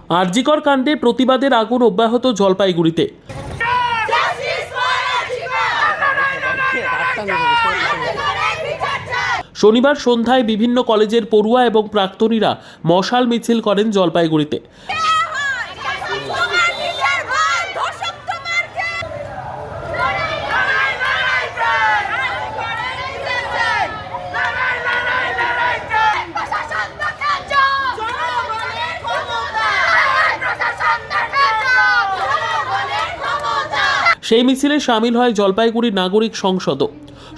আরজিকর কাণ্ডে প্রতিবাদের আগুন অব্যাহত জলপাইগুড়িতে। শনিবার সন্ধ্যায় বিভিন্ন কলেজের পড়ুয়া এবং প্রাক্তনীরা মশাল মিছিল করেন জলপাইগুড়িতে। সেই মিছিলে সামিল হয় জলপাইগুড়ি নাগরিক সংসদও।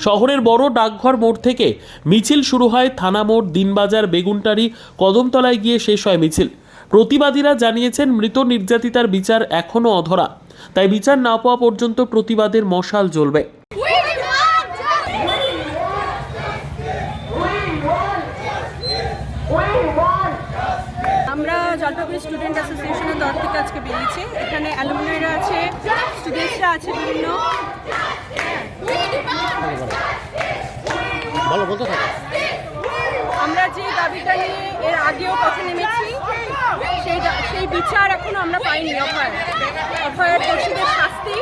শহরের বড় ডাকঘর মোড় থেকে মিছিল শুরু হয় থানা মোড়, দিনবাজার, বেগুনটারি, কদমতলায় গিয়ে শেষ হয় মিছিল। প্রতিবাদীরা জানিয়েছেন মৃত নির্যাতিতার বিচার এখনও অধরা, তাই বিচার না পাওয়া পর্যন্ত প্রতিবাদের মশাল জ্বলবে। আমরা জলপাইগুড়ি স্টুডেন্ট অ্যাসোসিয়েশনের তরফ থেকে আজকে বেরিয়েছি। এখানে অ্যালুমিনাইরা আছে, স্টুডেন্টসরা আছে বিভিন্ন। আমরা যে দাবিটা নিয়ে এর আগেও পথে নেমেছি, সেই বিচার এখনো আমরা পাইনি। অভয়ের দোষীদের শাস্তি,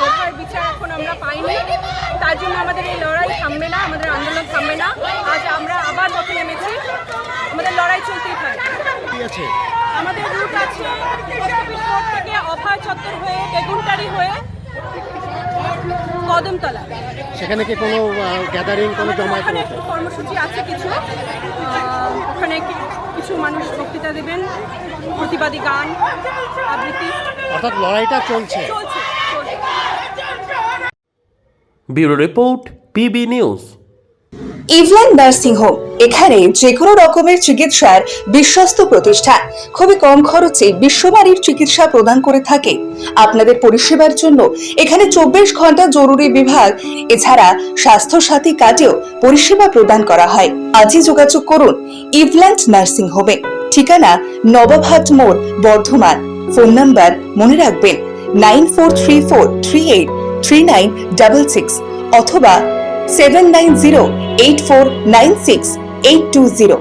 অভয়ের বিচার এখন আমরা পাইনি। তার জন্য আমাদের এই লড়াই থামবে না, আমাদের আন্দোলন থামবে না। আজ আমরা আবার পথে নেমেছি, আমাদের লড়াই চলতেই থাকবে। আমাদের রুট আছে থেকে অভয় চত্বর হয়ে বেগুনটারি হয়ে কদমতলা। সেখানে কি কোনো গ্যাদারিং, কোনো জমায়েত কর্মসূচি আছে কিছু? ওখানে কিছু মানুষ বক্তৃতা দেবেন, প্রতিবাদী গান, আবৃত্তি, অর্থাৎ লড়াইটা চলছে। Bureau report, PB news. ইভল্যান্ড নার্সিং হোম, এখানে যে কোনো রকমের চিকিৎসার বিশ্বস্ত প্রতিষ্ঠান, খুবই কম খরচে বিশ্বমানের চিকিৎসা প্রদান করে থাকে। আপনাদের পরিষেবার জন্য এখানে 24 ঘন্টা জরুরি বিভাগ, এছাড়া স্বাস্থ্য সাথী কার্ডেও পরিষেবা প্রদান করা হয়। আজই যোগাযোগ করুন ইভল্যান্ড নার্সিং হোমে। ঠিকানা নবাবহাট মোড়, বর্ধমান। ফোন নাম্বার মনে রাখবেন 9434383966 অথবা 7908496820।